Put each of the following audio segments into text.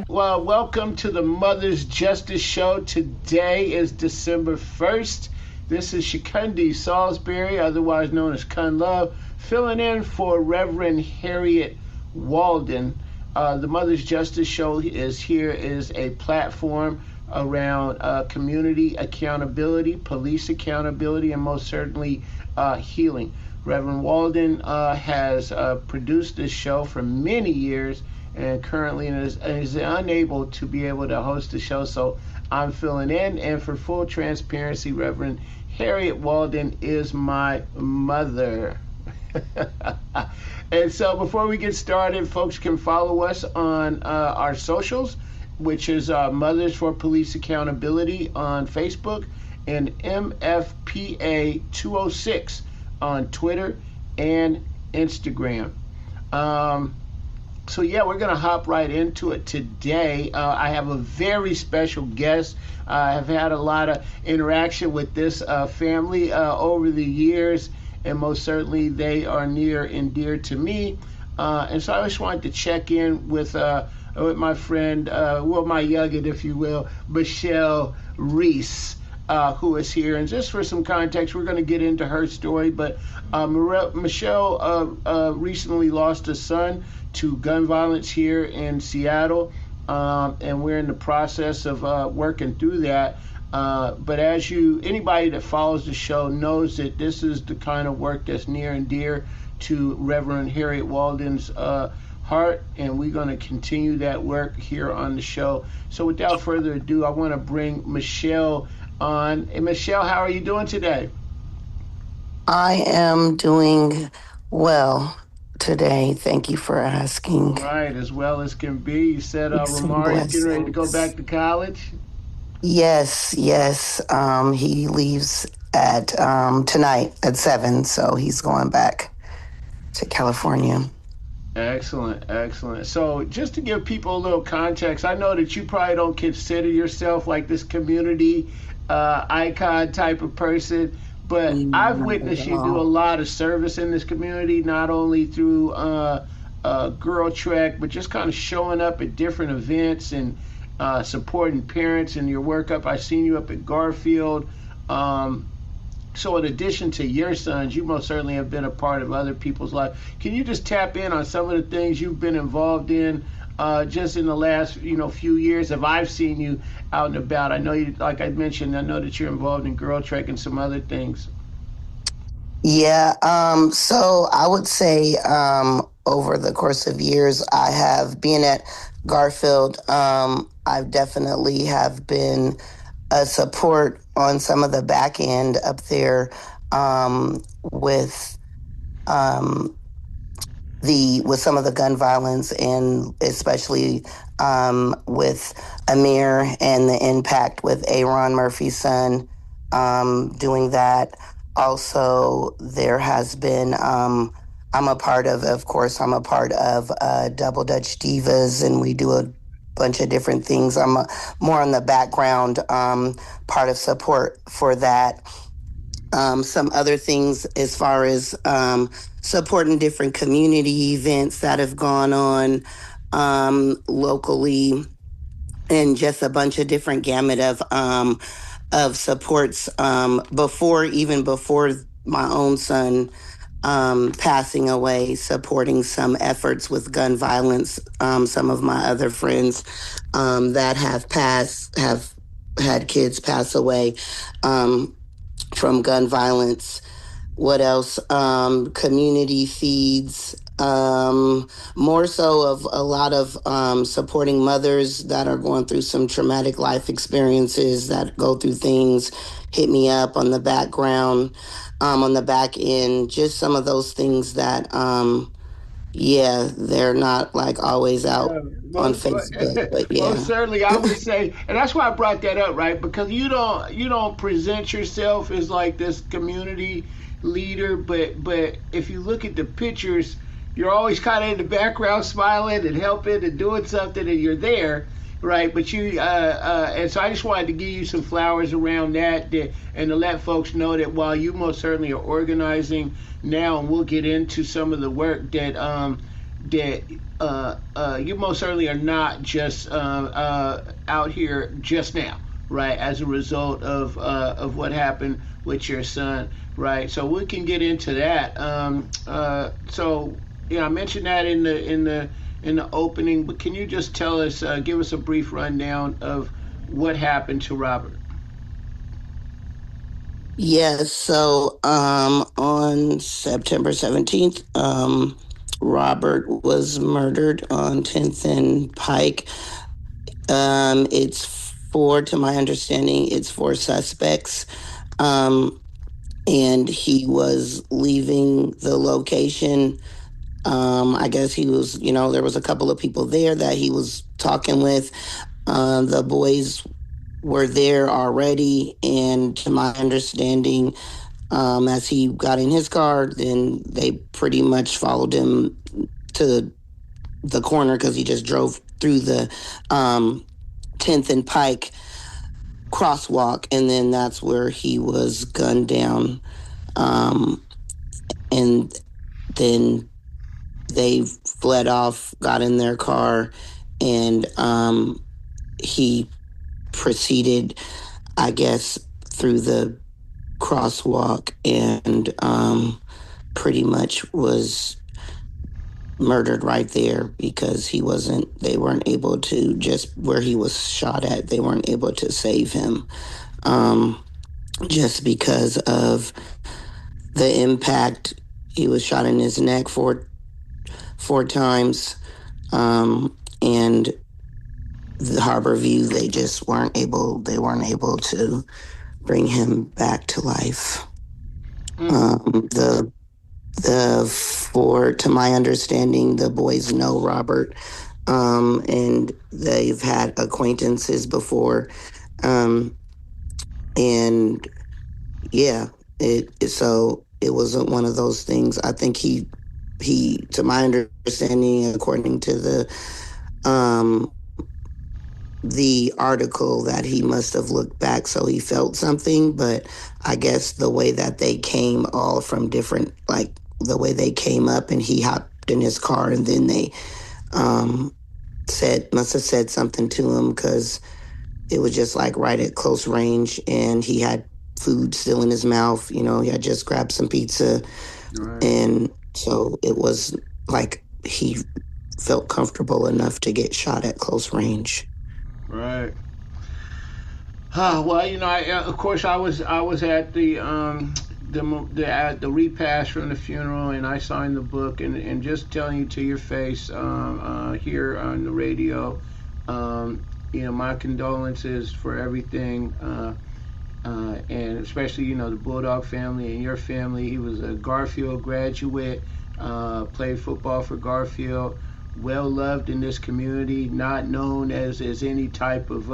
Well, welcome to the Mother's Justice Show. Today is December 1st. This is Chukundi Salisbury, otherwise known as Kun Love, filling in for Reverend Harriet Walden. The Mother's Justice Show is a platform around community accountability, police accountability, and most certainly healing. Reverend Walden has produced this show for many years and currently is unable to be able to host the show, so I'm filling in. And for full transparency, Reverend Harriet Walden is my mother. And so before we get started, folks can follow us on our socials, which is Mothers for Police Accountability on Facebook and MFPA 206 on Twitter and Instagram. So yeah, we're going to hop right into it today. I have a very special guest. I have had a lot of interaction with this family over the years, and most certainly they are near and dear to me. And so I just wanted to check in with my friend, my youngin, if you will, Michelle Reese, who is here. And just for some context, we're going to get into her story, but Michelle recently lost a son to gun violence here in Seattle, and we're in the process of working through that. But anybody that follows the show knows that this is the kind of work that's near and dear to Reverend Harriet Walden's heart, and we're going to continue that work here on the show. So without further ado, I want to bring Michelle on. Hey, Michelle, how are you doing today? I am doing well today. Thank you for asking. Right, as well as can be. You said Ramari's getting ready to go back to college? Yes. He leaves at tonight at 7, so he's going back to California. Excellent. So just to give people a little context, I know that you probably don't consider yourself like this community icon type of person, but I've witnessed you do a lot of service in this community, not only through Girl Trek, but just kind of showing up at different events and supporting parents and your work up. I've seen you up at Garfield. So in addition to your sons, you most certainly have been a part of other people's life. Can you just tap in on some of the things you've been involved in just in the last few years? If I've seen you out and about, I know you, like I mentioned, I know that you're involved in Girl Trek and some other things. Yeah. So I would say over the course of years, I have been at Garfield. I definitely have been a support on some of the back end up there with some of the gun violence, and especially with Amir and the impact with Aaron Murphy's son, doing that. Also, there has been, I'm a part of Double Dutch Divas, and we do a bunch of different things. I'm more on the background part of support for that. Some other things as far as supporting different community events that have gone on locally, and just a bunch of different gamut of supports before my own son passing away, supporting some efforts with gun violence. Some of my other friends that have had kids pass away from gun violence. What else? Community feeds. More so of a lot of supporting mothers that are going through some traumatic life experiences, that go through things. Hit me up on the background. On the back end, just some of those things that, they're not like always out on Facebook, but yeah. Well, certainly, I would say, and that's why I brought that up, right? Because you don't present yourself as like this community leader, but if you look at the pictures, you're always kind of in the background, smiling and helping and doing something, and you're there. Right, but and so I just wanted to give you some flowers around that, and to let folks know that while you most certainly are organizing now, and we'll get into some of the work that that you most certainly are not just out here just now, right? As a result of what happened with your son, right? So we can get into that. So I mentioned that in the opening, but can you just tell us, give us a brief rundown of what happened to Robert? Yes, so on September 17th, Robert was murdered on 10th and Pike. It's to my understanding, it's four suspects. Um, and he was leaving the location. I guess he was, there was a couple of people there that he was talking with. The boys were there already, and to my understanding, as he got in his car, then they pretty much followed him to the corner because he just drove through the 10th and Pike crosswalk, and then that's where he was gunned down. And then they fled off, got in their car, and he proceeded, I guess, through the crosswalk and pretty much was murdered right there because they weren't able to, just where he was shot at, they weren't able to save him, just because of the impact. He was shot in his neck four times, and the Harbor View, they weren't able to bring him back to life. To my understanding, the boys know Robert, and they've had acquaintances before, and yeah, so it wasn't one of those things. I think he, to my understanding, according to the article, that he must have looked back, so he felt something. But I guess the way that they came all from different, like the way they came up, and he hopped in his car, and then they must have said something to him because it was just like right at close range, and he had food still in his mouth. He had just grabbed some pizza, right. And so it was like he felt comfortable enough to get shot at close range. Right. Well, of course, I was at the repast from the funeral, and I signed the book, and just telling you to your face here on the radio, my condolences for everything, and especially the Bulldog family and your family. He was a Garfield graduate, played football for Garfield. Well loved in this community, not known as any type of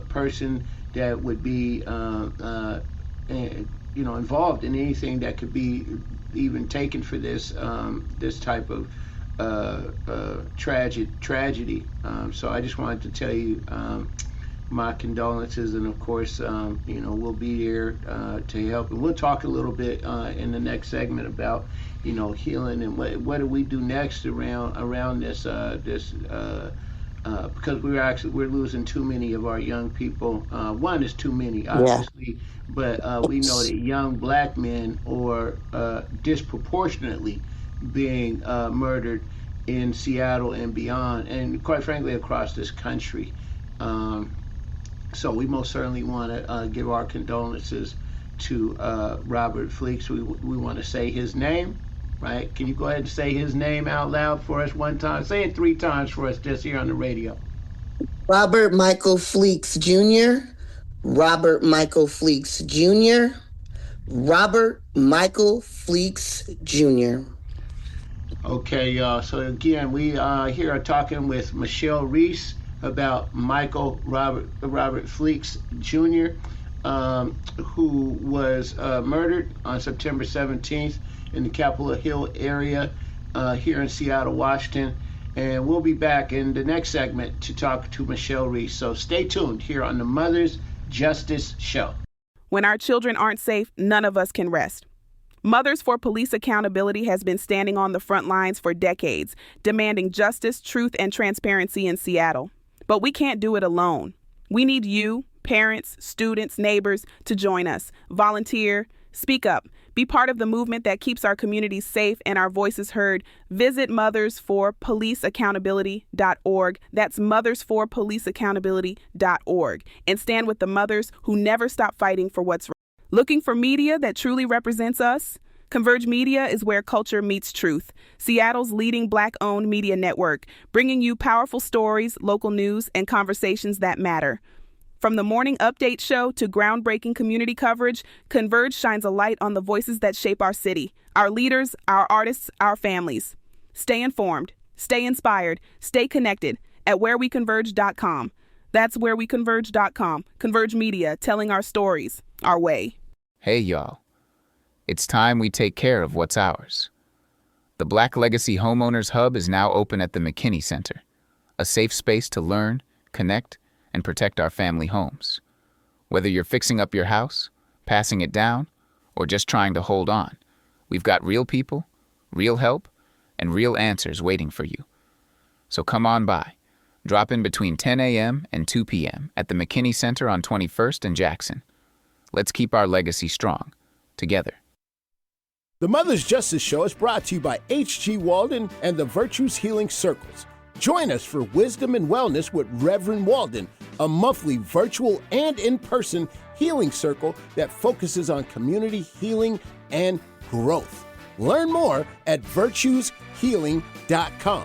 person that would be involved in anything that could be even taken for this type of tragedy. So I just wanted to tell you my condolences, and of course we'll be here to help, and we'll talk a little bit in the next segment about healing and what do we do next around this because we're losing too many of our young people. One is too many, obviously, but we know that young black men are disproportionately being murdered in Seattle and beyond, and quite frankly across this country. So we most certainly want to give our condolences to Robert Fleeks. We want to say his name, right? Can you go ahead and say his name out loud for us one time? Say it 3 times for us just here on the radio. Robert Michael Fleeks Jr., Robert Michael Fleeks Jr., Robert Michael Fleeks Jr. Okay, y'all. So again, we here are talking with Michelle Reese about Robert Fleeks Jr., who was murdered on September 17th in the Capitol Hill area here in Seattle, Washington. And we'll be back in the next segment to talk to Michelle Reese. So stay tuned here on the Mother's Justice Show. When our children aren't safe, none of us can rest. Mothers for Police Accountability has been standing on the front lines for decades, demanding justice, truth, and transparency in Seattle. But we can't do it alone. We need you, parents, students, neighbors, to join us. Volunteer, speak up, be part of the movement that keeps our communities safe and our voices heard. Visit mothersforpoliceaccountability.org. That's mothersforpoliceaccountability.org. And stand with the mothers who never stop fighting for what's right. Looking for media that truly represents us? Converge Media is where culture meets truth. Seattle's leading Black-owned media network, bringing you powerful stories, local news, and conversations that matter. From the morning update show to groundbreaking community coverage, Converge shines a light on the voices that shape our city, our leaders, our artists, our families. Stay informed, stay inspired, stay connected at whereweconverge.com. That's whereweconverge.com. Converge Media, telling our stories, our way. Hey, y'all. It's time we take care of what's ours. The Black Legacy Homeowners Hub is now open at the McKinney Center, a safe space to learn, connect, and protect our family homes. Whether you're fixing up your house, passing it down, or just trying to hold on, we've got real people, real help, and real answers waiting for you. So come on by. Drop in between 10 a.m. and 2 p.m. at the McKinney Center on 21st and Jackson. Let's keep our legacy strong, together. The Mother's Justice Show is brought to you by H.G. Walden and the Virtues Healing Circles. Join us for Wisdom and Wellness with Reverend Walden, a monthly virtual and in-person healing circle that focuses on community healing and growth. Learn more at virtueshealing.com.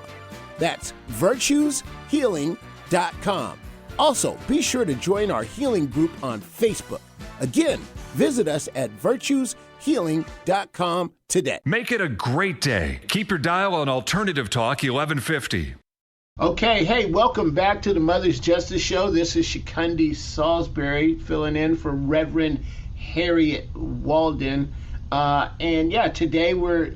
That's virtueshealing.com. Also, be sure to join our healing group on Facebook. Again, visit us at virtueshealing.com today. Make it a great day. Keep your dial on Alternative Talk 1150. Okay, hey, welcome back to the Mother's Justice Show. This is Chukundi Salisbury filling in for Reverend Harriet Walden. And yeah, today we're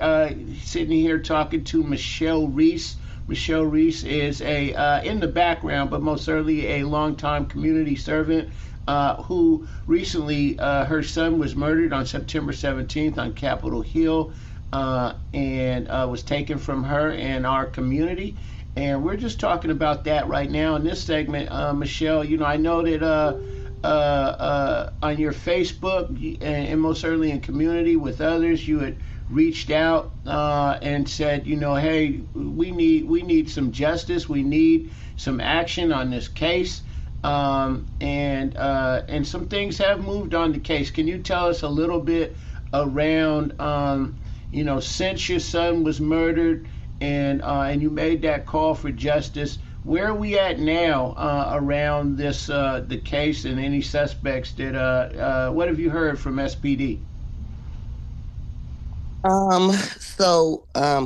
sitting here talking to Michelle Reese. Michelle Reese is in the background, but most certainly a longtime community servant who recently, her son was murdered on September 17th on Capitol Hill and was taken from her and our community. And we're just talking about that right now in this segment. Michelle, you know, I know that on your Facebook and most certainly in community with others, you had reached out and said, you know, hey, we need some justice. We need some action on this case. And some things have moved on the case. Can you tell us a little bit around, you know, since your son was murdered and you made that call for justice, where are we at now around this the case and any suspects that what have you heard from SPD?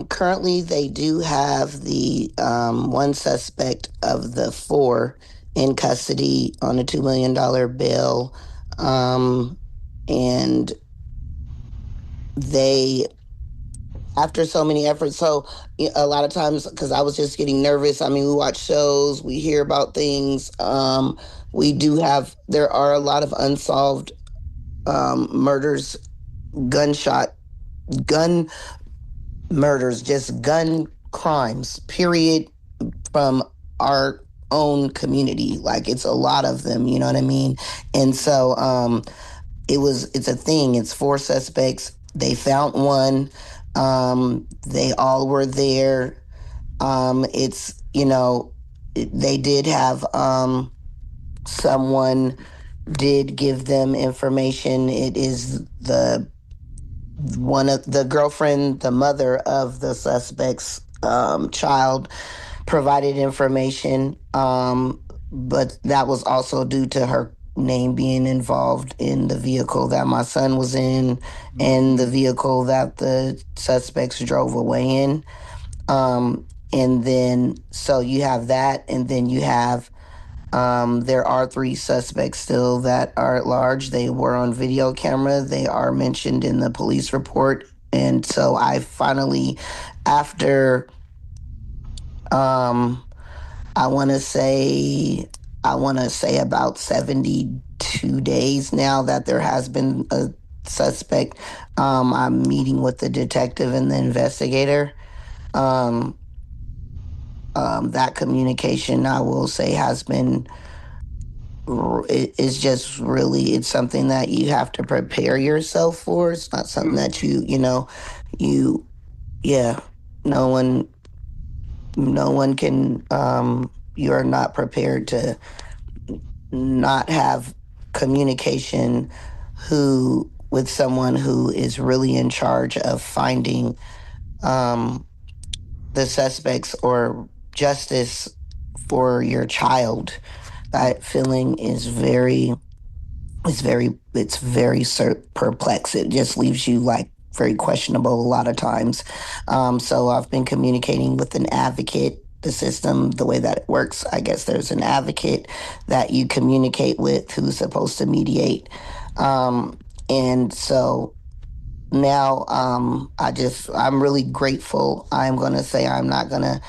Currently they do have the one suspect of the four in custody on a $2 million bail. And they, after so many efforts, so a lot of times, because I was just getting nervous. I mean, we watch shows, we hear about things. There are a lot of unsolved murders, gun murders, just gun crimes, period, from our own community. Like, it's a lot of them, you know what I mean? And so it's a thing. It's four suspects. They found one. They all were there. It's, you know, they did have someone did give them information. It is one of the girlfriend, the mother of the suspect's child provided information, but that was also due to her name being involved in the vehicle that my son was in and the vehicle that the suspects drove away in. And then, so you have that, and then you have, there are three suspects still that are at large. They were on video camera. They are mentioned in the police report. And so I finally, after, I want to say about 72 days now that there has been suspect, I'm meeting with the detective and the investigator. Um, that communication, I will say, has been it's just really it's something that you have to prepare yourself for. It's not something that you yeah, no one can you're not prepared to not have communication who with someone who is really in charge of finding um the suspects or justice for your child. That feeling is very perplexed. It just leaves you like very questionable a lot of times. So I've been communicating with an advocate. The system, the way that it works, I guess there's an advocate that you communicate with who's supposed to mediate. And so now I'm really grateful. I'm going to say I'm not going to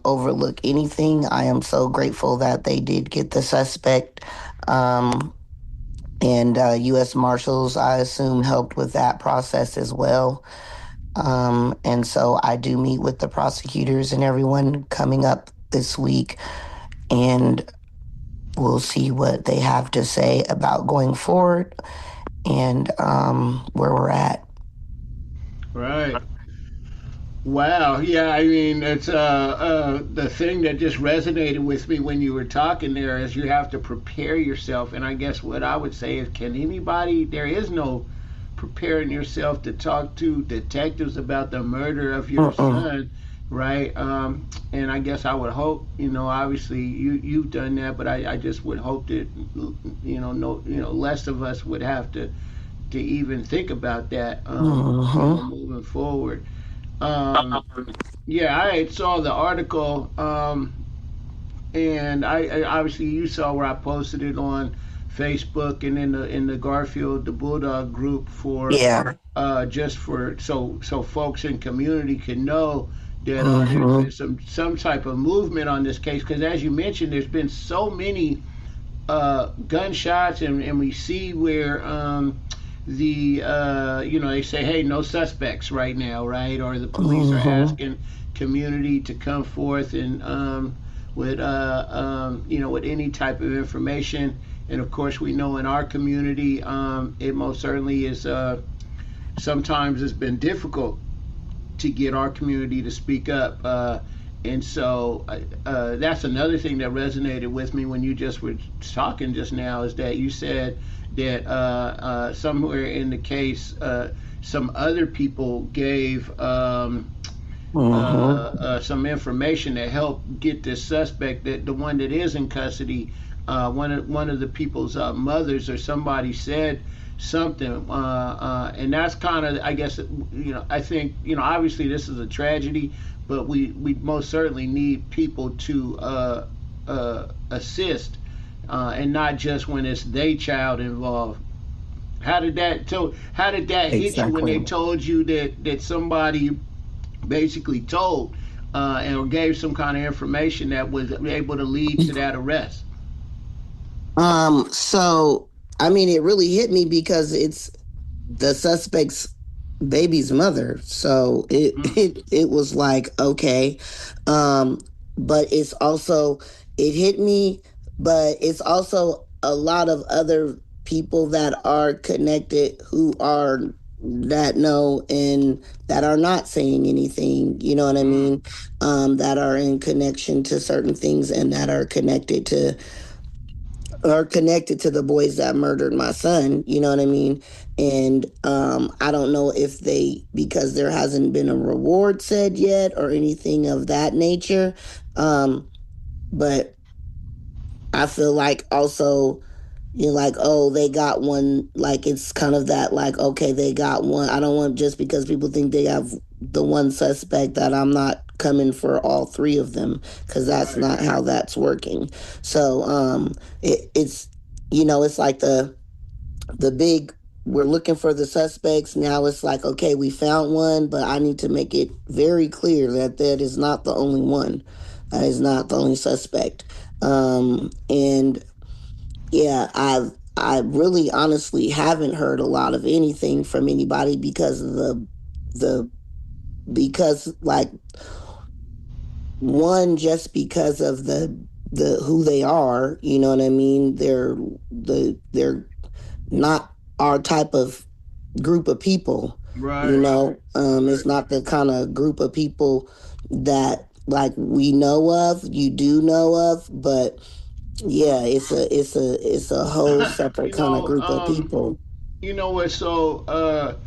overlook anything. I am so grateful that they did get the suspect. And U.S. Marshals, I assume, helped with that process as well. And so I do meet with the prosecutors and everyone coming up this week, and we'll see what they have to say about going forward and where we're at. Right. Wow. Yeah. I mean, it's the thing that just resonated with me when you were talking there is you have to prepare yourself. And I guess what I would say is, can anybody? There is no preparing yourself to talk to detectives about the murder of your son, right? And I guess I would hope, obviously you've done that, but I just would hope that no, less of us would have to even think about that moving forward. Yeah, I saw the article, and I obviously you saw where I posted it on Facebook and in the Garfield the Bulldog group for Yeah. just for so folks in community can know that there's been some type of movement on this case because as you mentioned, there's been so many gunshots and we see where they say, hey, no suspects right now, right? Or the police are asking community to come forth and with with any type of information. And of course, we know in our community, it most certainly is. Sometimes it's been difficult to get our community to speak up. And so that's another thing that resonated with me when you just were talking just now is that you said that somewhere in the case, some other people gave some information to help get this suspect, that the one that is in custody. One of the people's mothers or somebody said something, and that's kind of, I guess, I think, obviously this is a tragedy, but we most certainly need people to assist, and not just when it's their child involved. How did that hit you when they told you that somebody basically told or gave some kind of information that was able to lead to that arrest? So I mean, it really hit me because it's the suspect's baby's mother. So it was like, okay. But it's also, it hit me, but it's also a lot of other people that are connected who are that know and that are not saying anything, you know what I mean? That are in connection to certain things and that are connected to the boys that murdered my son, you know what I mean? And I don't know if because there hasn't been a reward said yet or anything of that nature. But I feel like also, you're like, oh, they got one, like it's kind of that, like, okay, they got one. I don't want just because people think they have the one suspect that I'm not coming for all three of them, because that's not how that's working. So it's it's like the big, we're looking for the suspects. Now it's like, okay, we found one, but I need to make it very clear that that is not the only one. That is not the only suspect. And yeah, I really honestly haven't heard a lot of anything from anybody because of the because like one, just because of the who they are, you know what I mean? They're not our type of group of people, you Right. know. Right. It's not the kind of group of people that like we know of, you do know of, but yeah, it's a whole separate You kind of know, group of people. you know what's so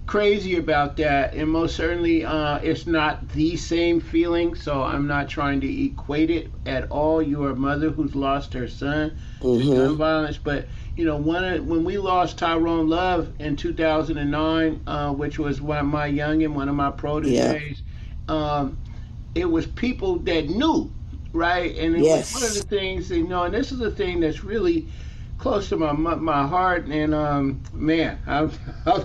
crazy about that, and most certainly it's not the same feeling, so I'm not trying to equate it at all. You're a mother who's lost her son to gun Mm-hmm. violence, but when we lost Tyrone Love in 2009, which was my youngin, one of my Yeah. proteges, um, it was people that knew, right? And it was one of the Yes. things, and this is a thing that's really close to my heart. And man, I'm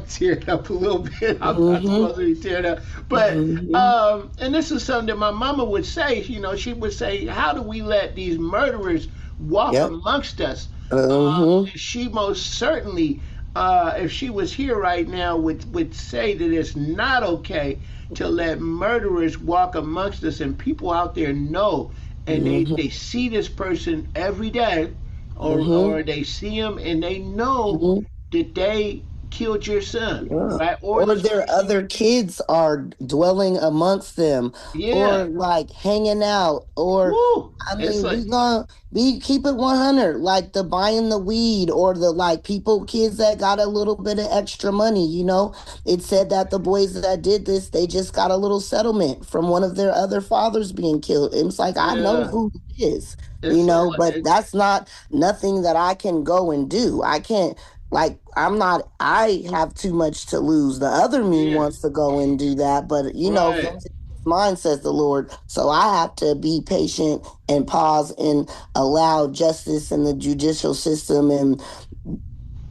tearing up a little bit. I'm not Mm-hmm. supposed to be tearing up, but Mm-hmm. and this is something that my mama would say. She would say, "How do we let these murderers walk Yep. amongst us?" Mm-hmm. And she most certainly, if she was here right now, would say that it's not okay to let murderers walk amongst us, and people out there know, and Mm-hmm. they see this person every day, Mm-hmm. or they see him and they know Mm-hmm. that they killed your son, Yeah. right? Or Or this their person, other kids are dwelling amongst them, yeah, or like hanging out, or woo, I it's mean, like, we gonna be keep it 100, like the buying the weed or the like people, kids that got a little bit of extra money, you know. It said that the boys that did this, they just got a little settlement from one of their other fathers being killed. It's like I know yeah, who it is, you it's a, know, but that's not nothing that I can go and do. I can't like I have too much to lose. The other me yeah, wants to go and do that, but right, vengeance is mine, says the Lord. So I have to be patient and pause and allow justice and the judicial system and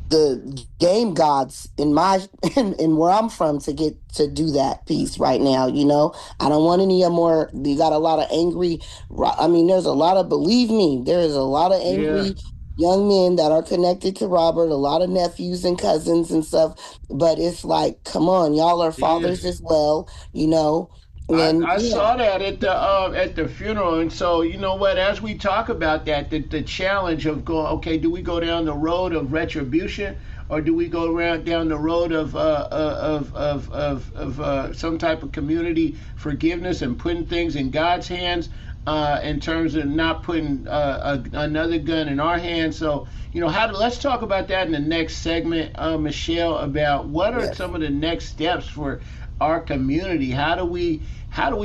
the game gods in my in where I'm from to get to do that piece right now. I don't want any more. You got a lot of angry. I mean, there's a lot of, believe me, there is a lot of yeah, angry young men that are connected to Robert. A lot of nephews and cousins and stuff. But it's like, come on, y'all are yeah. fathers as well. You know, and I yeah, saw that at the funeral, and so you know what? As we talk about that, the challenge of going, okay, do we go down the road of retribution, or do we go around down the road of some type of community forgiveness and putting things in God's hands, in terms of not putting another gun in our hands? So let's talk about that in the next segment, Michelle, about what are yes. some of the next steps for our community. How do we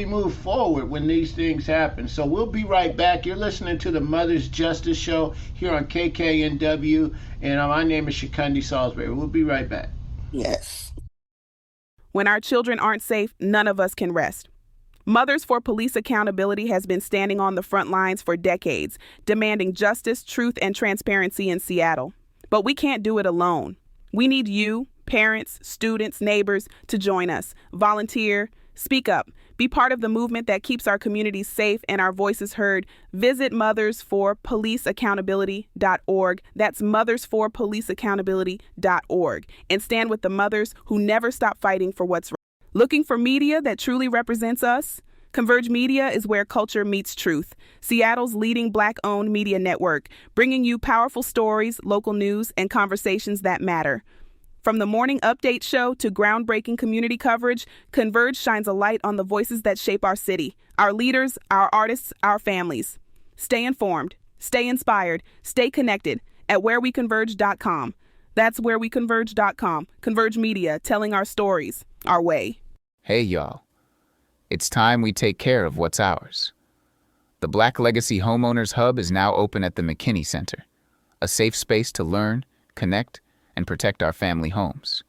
move forward when these things happen? So we'll be right back. You're listening to the Mother's Justice Show here on KKNW, and my name is Chukundi Salisbury. We'll be right back. Yes. When our children aren't safe, none of us can rest. Mothers for Police Accountability has been standing on the front lines for decades, demanding justice, truth, and transparency in Seattle. But we can't do it alone. We need you, parents, students, neighbors, to join us. Volunteer, speak up, be part of the movement that keeps our communities safe and our voices heard. Visit mothersforpoliceaccountability.org. That's mothersforpoliceaccountability.org. And stand with the mothers who never stop fighting for what's right. Looking for media that truly represents us? Converge Media is where culture meets truth. Seattle's leading Black-owned media network, bringing you powerful stories, local news, and conversations that matter. From the morning update show to groundbreaking community coverage, Converge shines a light on the voices that shape our city, our leaders, our artists, our families. Stay informed, stay inspired, stay connected at whereweconverge.com. That's whereweconverge.com. Converge Media, telling our stories, our way. Hey, y'all. It's time we take care of what's ours. The Black Legacy Homeowners Hub is now open at the McKinney Center, a safe space to learn, connect, and protect our family homes.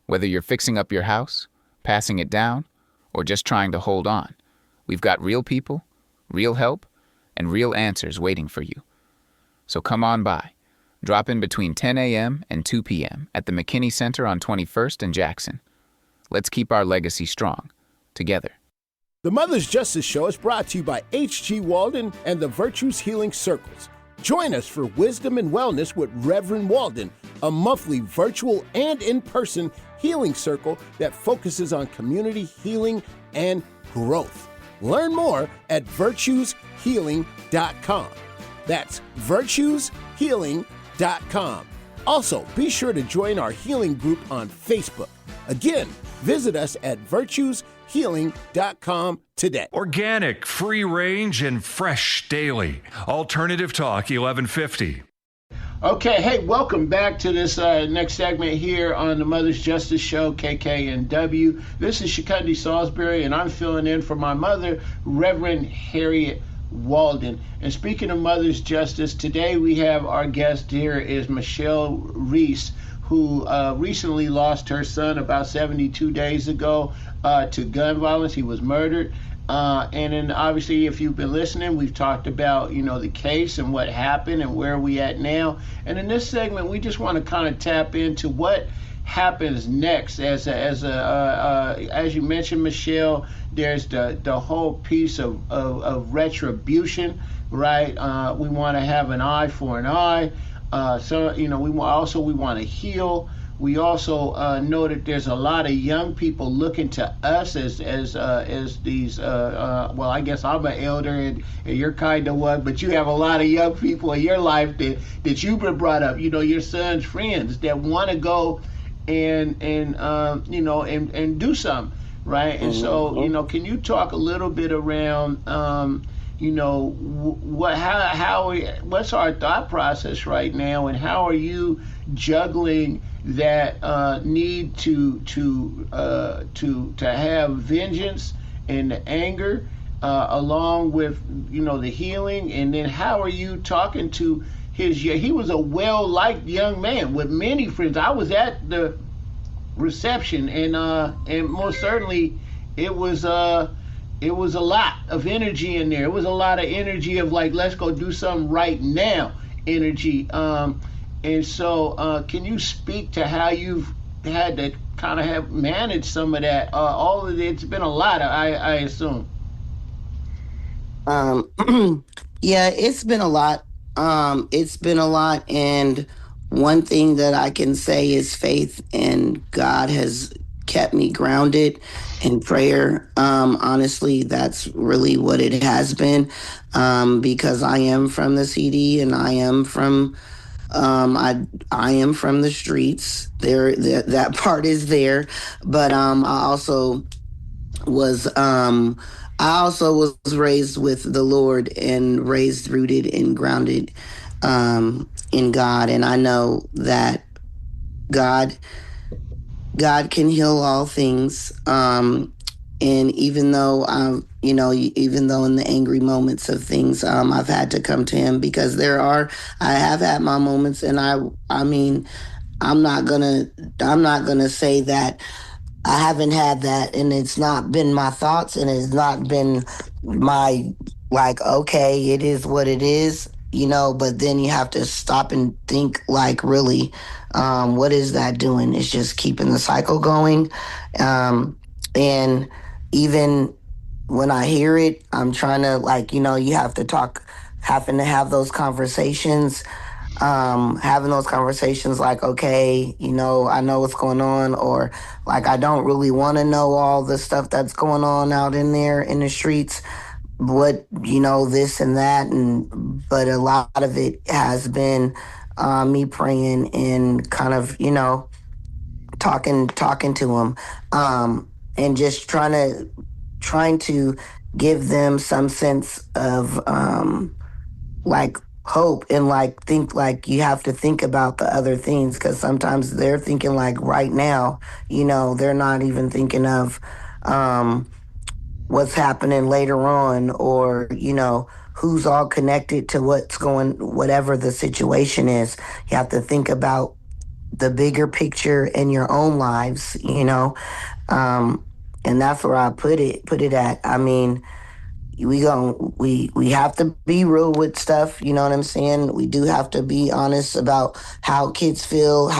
Whether you're fixing up your house, passing it down, or just trying to hold on, we've got real people, real help, and real answers waiting for you. So come on by. Drop in between 10 a.m. and 2 p.m. at the McKinney Center on 21st and Jackson. Let's keep our legacy strong, together. The Mother's Justice Show is brought to you by H.G. Walden and the Virtues Healing Circles. Join us for Wisdom and Wellness with Reverend Walden, a monthly virtual and in-person healing circle that focuses on community healing and growth. Learn more at virtueshealing.com. That's virtueshealing.com. Also, be sure to join our healing group on Facebook. Again, visit us at virtueshealing.com today. Organic, free range, and fresh daily. Alternative Talk 1150. Okay, hey, welcome back to this next segment here on the Mother's Justice Show, KKNW. This is Chukundi Salisbury, and I'm filling in for my mother, Reverend Harriet Walden. And speaking of Mother's Justice, today we have our guest here is Michelle Reese, who recently lost her son about 72 days ago to gun violence. He was murdered. And then obviously, if you've been listening, we've talked about, the case and what happened and where we at now. And in this segment, we just want to kind of tap into what happens next. As you mentioned, Michelle, there's the whole piece of retribution, right? We want to have an eye for an eye. We want to heal. We also know that there's a lot of young people looking to us as these. I guess I'm an elder and you're kind of one, but you have a lot of young people in your life that you've been brought up. Your son's friends that want to go and do something, right? And so can you talk a little bit around what's our thought process right now, and how are you juggling that need to have vengeance and the anger along with the healing? And then how are you talking to he was a well-liked young man with many friends. I was at the reception, and most certainly it was a lot of energy in there. It was a lot of energy of like, let's go do something right now energy. And so can you speak to how you've had to kind of have managed some of that? All of it, it's been a lot, I assume. Yeah, it's been a lot. And one thing that I can say is faith, and God has kept me grounded in prayer. Honestly, that's really what it has been, because I am from the CD, and I am from I am from the streets. That part is there, but I also was raised with the Lord and raised rooted and grounded in God, and I know that God can heal all things. And even though even though in the angry moments of things, I've had to come to him, because I have had my moments, and I mean, I'm not gonna say that I haven't had that, and it's not been my thoughts, and it's not been my, like, okay, it is what it is, but then you have to stop and think, like, really, what is that doing? It's just keeping the cycle going. And even when I hear it, I'm trying to, like, you have to having to have those conversations, like, okay, I know what's going on, or like, I don't really want to know all the stuff that's going on out in there in the streets, what, this and that. But a lot of it has been me praying and kind of, talking to him, and just trying to give them some sense of like hope, and like think, like, you have to think about the other things, because sometimes they're thinking, like, right now, they're not even thinking of what's happening later on, or who's all connected to whatever the situation is. You have to think about the bigger picture in your own lives, and that's where I put it at. I mean, we have to be real with stuff, you know what I'm saying? We do have to be honest about how kids feel,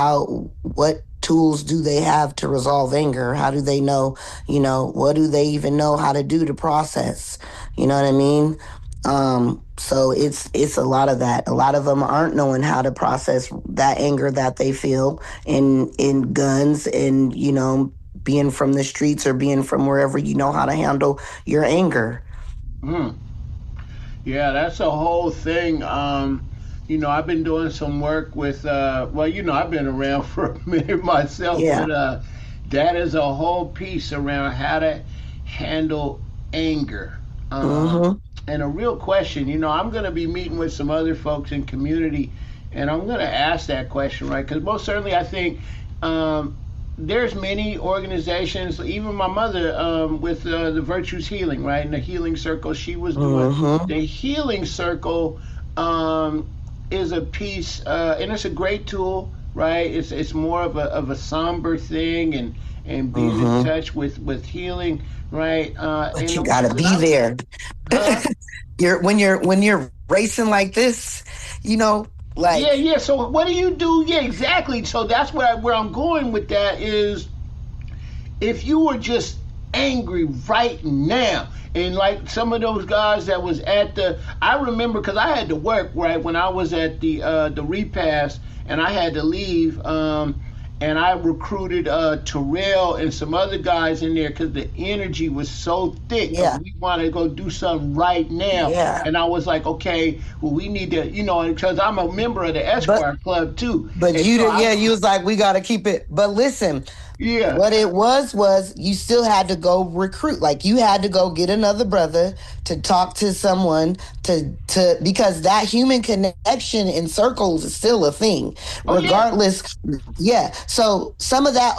what tools do they have to resolve anger? How do they know, what do they even know how to do to process? You know what I mean? So it's a lot of that. A lot of them aren't knowing how to process that anger that they feel in guns and, being from the streets or being from wherever, you know how to handle your anger. Mm. Yeah, that's a whole thing. I've been doing some work with, I've been around for a minute myself, Yeah. but that is a whole piece around how to handle anger. Mm-hmm. And a real question, I'm going to be meeting with some other folks in community, and I'm going to ask that question, right? Because most certainly I think there's many organizations, even my mother with the Virtues Healing, right? In the Healing Circle, she was doing the Healing Circle is a piece, and it's a great tool, right? It's more of a somber thing and being in touch with healing, right? But you gotta be there. When you're racing like this, like yeah. So what do you do? Yeah, exactly. So that's where I'm going with that is if you were just angry right now, and like some of those guys that was at I remember because I had to work right when I was at the repast and I had to leave. And I recruited Terrell and some other guys in there because the energy was so thick. Yeah. We want to go do something right now. Yeah. And I was like, okay, well, we need to, because I'm a member of the Esquire Club too. But and you so did, you was like, we got to keep it. But listen, yeah. What it was you still had to go recruit. Like you had to go get another brother to talk to someone to because that human connection in circles is still a thing. Regardless. Yeah. So some of that,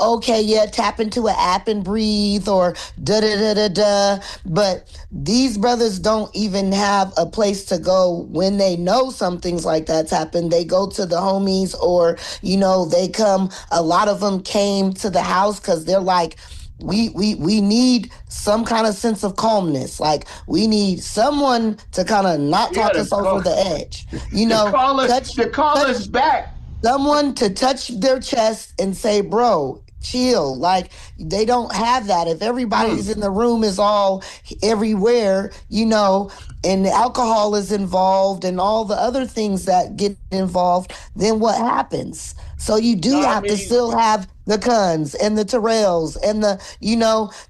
tap into an app and breathe or da. But these brothers don't even have a place to go when they know something's like that's happened. They go to the homies or, they come, a lot of them came to the house because they're like, we need some kind of sense of calmness. Like we need someone to kind of not talk us over the edge. To call us back. Someone to touch their chest and say, bro, chill. Like they don't have that. If everybody's in the room is all everywhere, and the alcohol is involved and all the other things that get involved, then what happens? So you do have to still have the Kuns and the Terrells and the,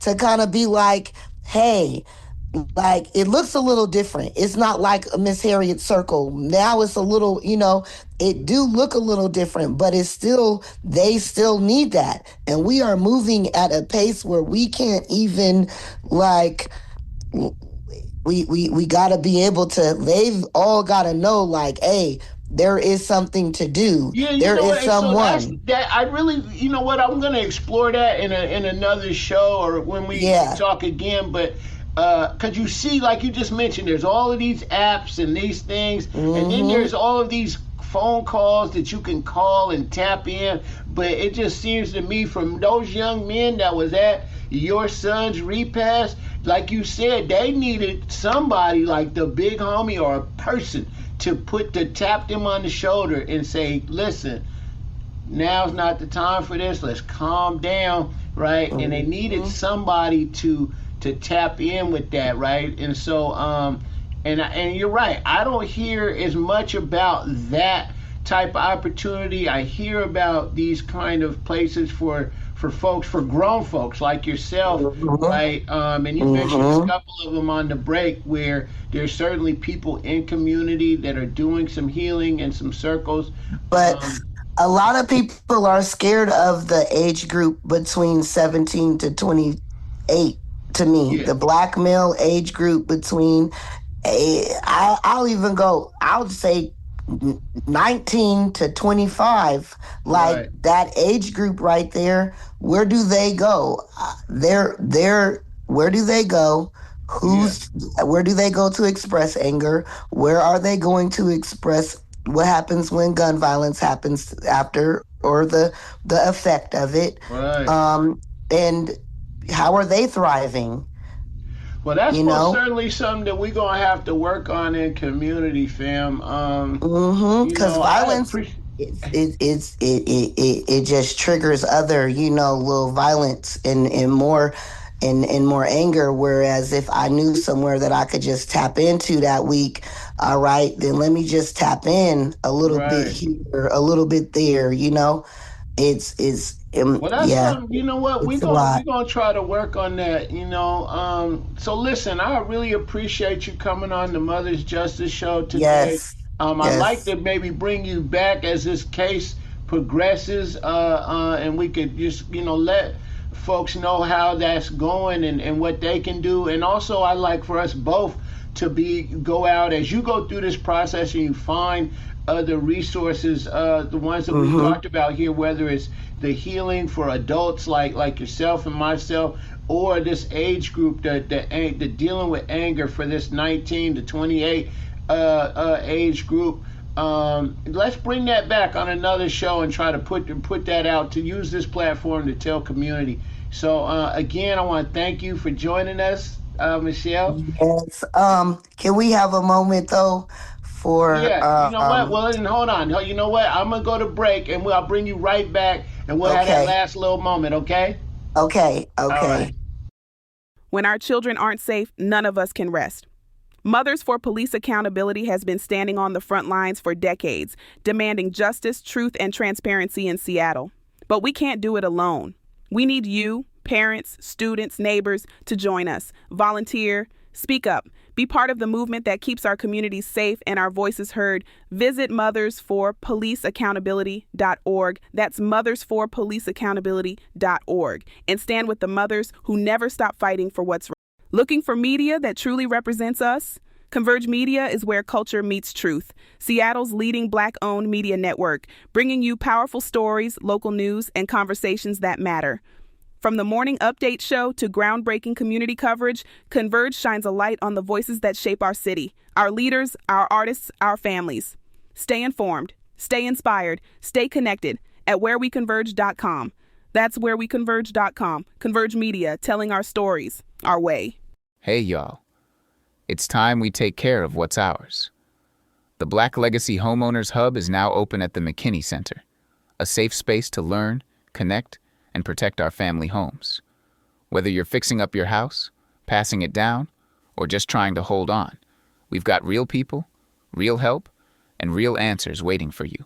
to kind of be like, hey, like it looks a little different. It's not like a Miss Harriet Circle. Now it's a little, it do look a little different, but they still need that. And we are moving at a pace where we can't even like, we got to be able to, they've all got to know like, hey, there is something to do. Yeah, there is someone. So that I really, I'm going to explore that in another show or when we talk again. But because you see, like you just mentioned, there's all of these apps and these things, and then there's all of these phone calls that you can call and tap in. But it just seems to me from those young men that was at your son's repast, like you said, they needed somebody like the big homie or a person to tap them on the shoulder and say, listen, now's not the time for this. Let's calm down, right? And they needed somebody to tap in with that, right? And so, and you're right. I don't hear as much about that type of opportunity. I hear about these kind of places for folks, for grown folks like yourself, right? And you mentioned a couple of them on the break where there's certainly people in community that are doing some healing and some circles. But a lot of people are scared of the age group between 17 to 28 to me. Yeah. The black male age group between, I'll say 19 to 25, like that age group right there. Where do they go? Where do they go? Where do they go to express anger? Where are they going to express what happens when gun violence happens after, or the effect of it? Right. And how are they thriving? Well, that's most certainly something that we're going to have to work on in community, fam. Because violence, it just triggers other, little violence and more. and more anger. Whereas if I knew somewhere that I could just tap into that week, all right, then let me just tap in a little bit here, a little bit there. Well, that's yeah, something. You know what? it's a lot. We're gonna try to work on that. So listen, I really appreciate you coming on the Mother's Justice Show today. Yes, I'd like yes. to maybe bring you back as this case progresses, and we could just let folks know how that's going and what they can do. And also, I'd like for us both to go out as you go through this process and you find other resources, the ones that we talked about here, whether it's the healing for adults like yourself and myself, or this age group, the dealing with anger for this 19 to 28 age group. Let's bring that back on another show and try to put that out, to use this platform to tell community. So again, I want to thank you for joining us, Michelle. Yes. Can we have a moment though for Yeah, you know what? Well, then hold on. You know what? I'm gonna go to break, and I'll bring you right back, and we'll have that last little moment. Okay? Okay. All right. When our children aren't safe, none of us can rest. Mothers for Police Accountability has been standing on the front lines for decades, demanding justice, truth, and transparency in Seattle. But we can't do it alone. We need you, parents, students, neighbors, to join us. Volunteer, speak up, be part of the movement that keeps our communities safe and our voices heard. Visit mothersforpoliceaccountability.org. That's mothersforpoliceaccountability.org. And stand with the mothers who never stop fighting for what's right. Looking for media that truly represents us? Converge Media is where culture meets truth. Seattle's leading Black-owned media network, bringing you powerful stories, local news, and conversations that matter. From the morning update show to groundbreaking community coverage, Converge shines a light on the voices that shape our city, our leaders, our artists, our families. Stay informed, stay inspired, stay connected at whereweconverge.com. That's whereweconverge.com. Converge Media, telling our stories, our way. Hey, y'all. It's time we take care of what's ours. The Black Legacy Homeowners Hub is now open at the McKinney Center, a safe space to learn, connect, and protect our family homes. Whether you're fixing up your house, passing it down, or just trying to hold on, we've got real people, real help, and real answers waiting for you.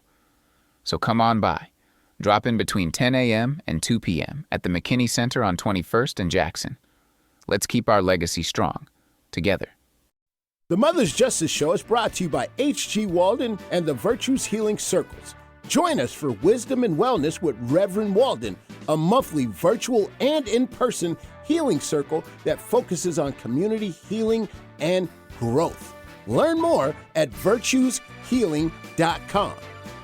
So come on by. Drop in between 10 a.m. and 2 p.m. at the McKinney Center on 21st and Jackson. Let's keep our legacy strong, together. The Mother's Justice Show is brought to you by H.G. Walden and the Virtues Healing Circles. Join us for Wisdom and Wellness with Reverend Walden, a monthly virtual and in-person healing circle that focuses on community healing and growth. Learn more at virtueshealing.com.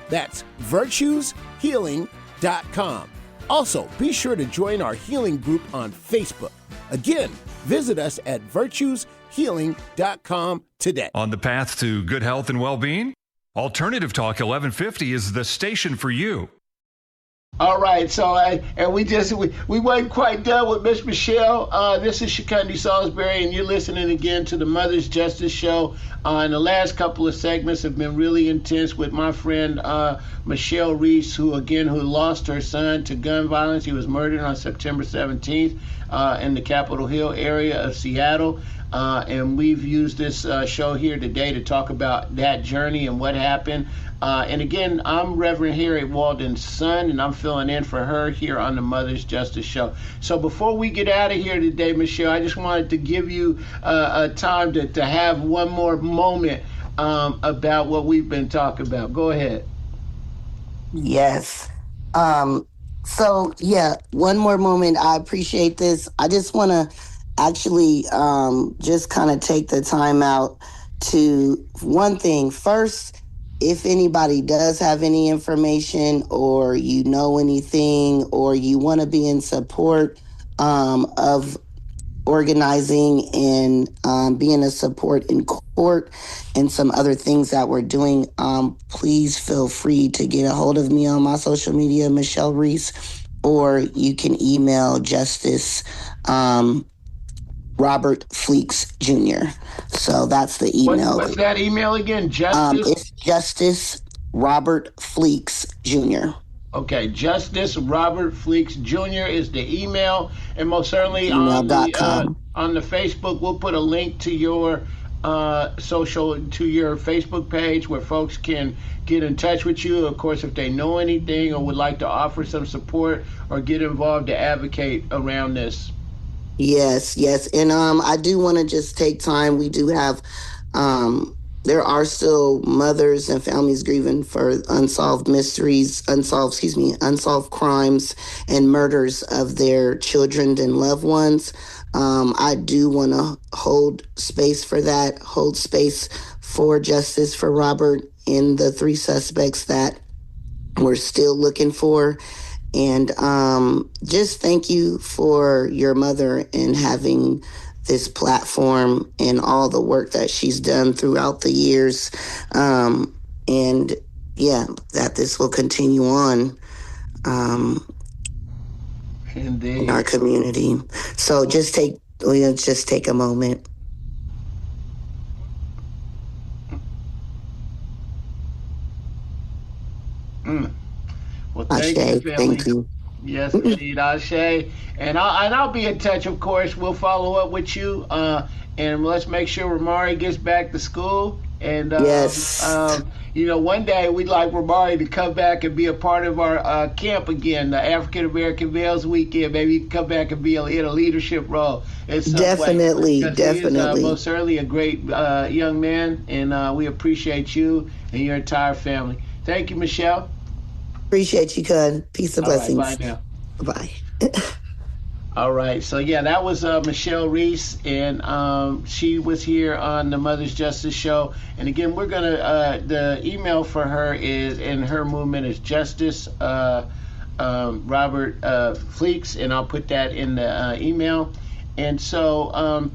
That's virtueshealing.com. Also, be sure to join our healing group on Facebook. Again, visit us at virtueshealing.com today. On the path to good health and well-being, Alternative Talk 1150 is the station for you. All right, so we weren't quite done with Miss Michelle. This is Chukundi Salisbury, and you're listening again to the Mother's Justice Show. And the last couple of segments have been really intense with my friend Michelle Reese, who lost her son to gun violence. He was murdered on September 17th in the Capitol Hill area of Seattle. And we've used this show here today to talk about that journey and what happened. And again, I'm Reverend Harriet Walden's son, and I'm filling in for her here on the Mother's Justice Show. So before we get out of here today, Michelle, I just wanted to give you a time to have one more moment about what we've been talking about. Go ahead. Yes. One more moment. I appreciate this. I just want to actually just kind of take the time out to one thing. First, if anybody does have any information or you know anything or you want to be in support of organizing and being a support in court and some other things that we're doing, please feel free to get a hold of me on my social media, Michelle Reese, or you can email Justice Robert Fleeks Jr. So that's the email. What's that email again? Justice? It's Justice Robert Fleeks Jr. Okay, Justice Robert Fleeks Jr. is the email, and most certainly on Email.com. On the Facebook, we'll put a link to your your Facebook page where folks can get in touch with you. Of course, if they know anything or would like to offer some support or get involved to advocate around this. Yes, yes. And I do want to just take time. We do have there are still mothers and families grieving for unsolved crimes and murders of their children and loved ones. I do want to hold space for that, hold space for justice for Robert and the 3 suspects that we're still looking for. And just thank you for your mother and having this platform and all the work that she's done throughout the years. And yeah, that this will continue on in our community. So we'll just take a moment. Well, thank you, family. Thank you. Yes, indeed, Ashe. And I'll be in touch, of course. We'll follow up with you. And let's make sure Ramari gets back to school. And, yes. One day we'd like Ramari to come back and be a part of our camp again, the African American Males Weekend. Maybe he can come back and be in a leadership role. Definitely. He is most certainly a great young man. And we appreciate you and your entire family. Thank you, Michelle. Appreciate you, Cud. Peace and blessings. Right, bye now. Bye. All right. So, yeah, that was Michelle Reese, and she was here on the Mother's Justice Show. And, again, we're going to the email for her is, and her movement is Justice Robert Fleeks, and I'll put that in the email. And so,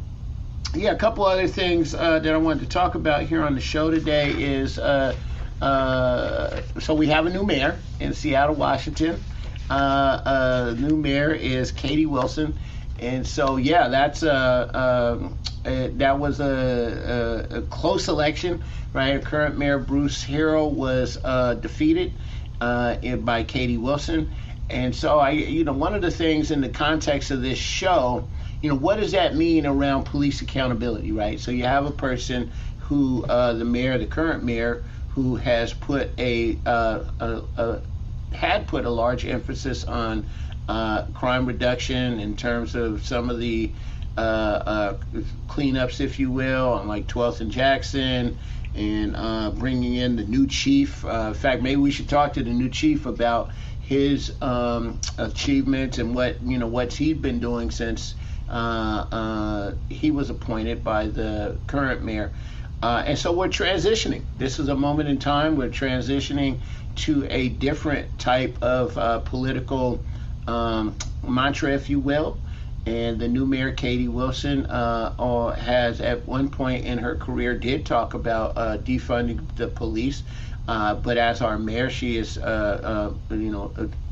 a couple other things that I wanted to talk about here on the show today is so we have a new mayor in Seattle, Washington. New mayor is Katie Wilson, and so that's that was a close election, right? Our current mayor Bruce Harrell was defeated by Katie Wilson, and so one of the things in the context of this show, what does that mean around police accountability, right? So you have a person who the current mayor, who has put had put a large emphasis on crime reduction in terms of some of the cleanups, if you will, on like 12th and Jackson, and bringing in the new chief. In fact, maybe we should talk to the new chief about his achievements and what he's been doing since he was appointed by the current mayor. And so we're transitioning. This is a moment in time. We're transitioning to a different type of political mantra, if you will. And the new mayor, Katie Wilson, has at one point in her career did talk about defunding the police. But as our mayor, she is,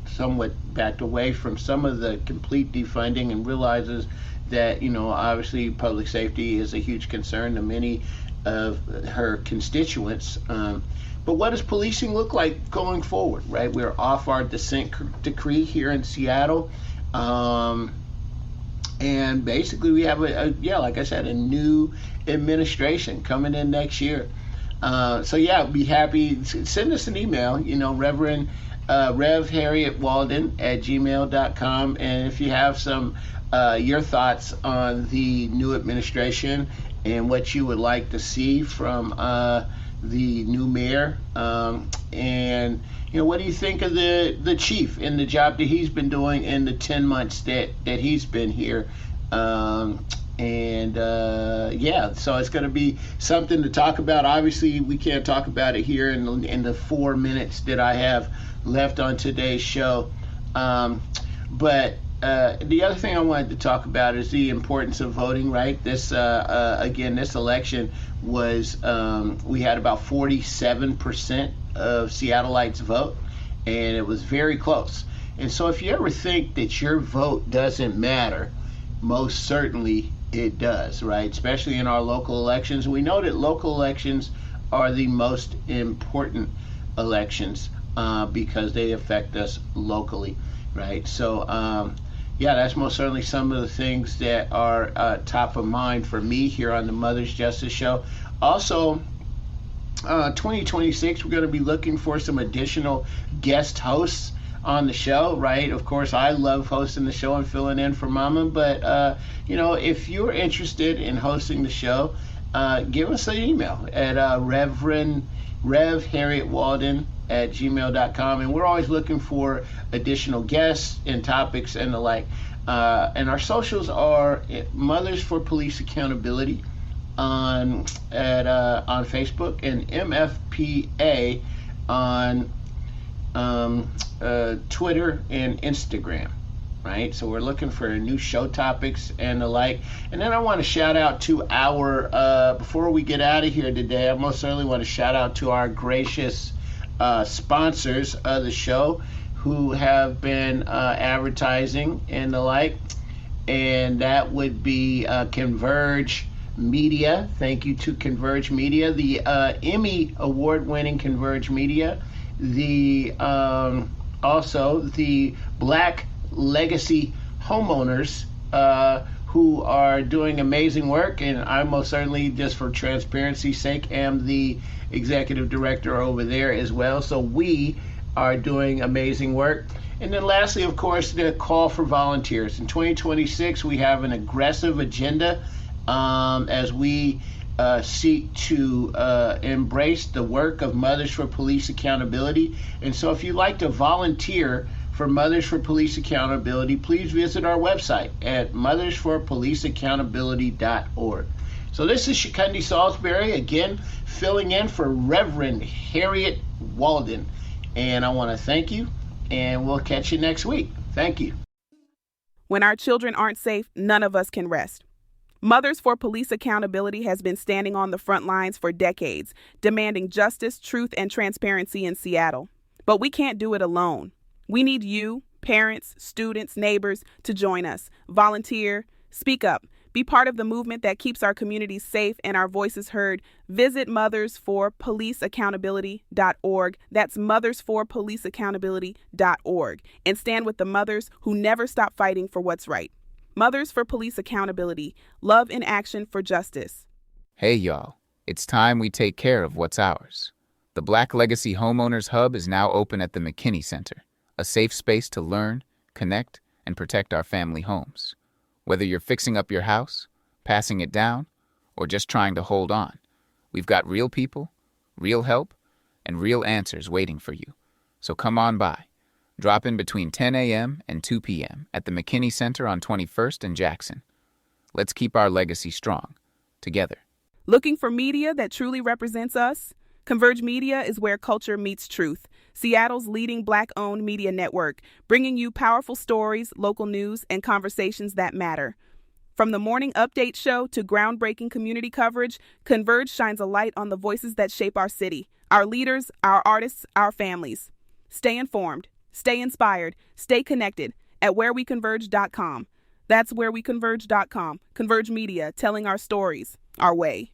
somewhat backed away from some of the complete defunding and realizes that, obviously public safety is a huge concern to many of her constituents. But what does policing look like going forward, right? We're off our consent decree here in Seattle. And basically we have like I said, a new administration coming in next year. Be happy. Send us an email, Reverend Rev Harriet Walden at gmail.com. And if you have some your thoughts on the new administration and what you would like to see from the new mayor, and what do you think of the chief and the job that he's been doing in the 10 months that he's been here? So it's going to be something to talk about. Obviously, we can't talk about it here in the 4 minutes that I have left on today's show. But the other thing I wanted to talk about is the importance of voting, right? This election was, we had about 47% of Seattleites vote, and it was very close. And so if you ever think that your vote doesn't matter, most certainly it does, right? Especially in our local elections. We know that local elections are the most important elections because they affect us locally, right? So, yeah, that's most certainly some of the things that are top of mind for me here on the Mother's Justice Show. Also, 2026, we're going to be looking for some additional guest hosts on the show, right? Of course, I love hosting the show and filling in for Mama, but if you're interested in hosting the show, give us an email at RevHarrietWalden@gmail.com, and we're always looking for additional guests and topics and the like. And our socials are Mothers for Police Accountability on Facebook, and MFPA on Twitter and Instagram, right? So we're looking for new show topics and the like. And then I want to shout out to before we get out of here today, I most certainly want to shout out to our gracious sponsors of the show who have been advertising and the like. And that would be Converge Media. Thank you to Converge Media, the Emmy award-winning Converge Media, also the Black Legacy Homeowners, who are doing amazing work, and I most certainly, just for transparency's sake, am the executive director over there as well. So we are doing amazing work. And then lastly, of course, the call for volunteers. In 2026, we have an aggressive agenda as we seek to embrace the work of Mothers for Police Accountability. And so if you'd like to volunteer for Mothers for Police Accountability, please visit our website at mothersforpoliceaccountability.org. So this is Chukundi Salisbury, again, filling in for Reverend Harriet Walden. And I want to thank you, and we'll catch you next week. Thank you. When our children aren't safe, none of us can rest. Mothers for Police Accountability has been standing on the front lines for decades, demanding justice, truth, and transparency in Seattle. But we can't do it alone. We need you, parents, students, neighbors, to join us. Volunteer, speak up, be part of the movement that keeps our communities safe and our voices heard. Visit mothersforpoliceaccountability.org. That's mothersforpoliceaccountability.org. And stand with the mothers who never stop fighting for what's right. Mothers for Police Accountability. Love in action for justice. Hey, y'all. It's time we take care of what's ours. The Black Legacy Homeowners Hub is now open at the McKinney Center, a safe space to learn, connect, and protect our family homes. Whether you're fixing up your house, passing it down, or just trying to hold on, we've got real people, real help, and real answers waiting for you. So come on by. Drop in between 10 a.m. and 2 p.m. at the McKinney Center on 21st and Jackson. Let's keep our legacy strong, together. Looking for media that truly represents us? Converge Media is where culture meets truth. Seattle's leading Black-owned media network, bringing you powerful stories, local news, and conversations that matter. From the morning update show to groundbreaking community coverage, Converge shines a light on the voices that shape our city, our leaders, our artists, our families. Stay informed, stay inspired, stay connected at whereweconverge.com. That's whereweconverge.com. Converge Media, telling our stories, our way.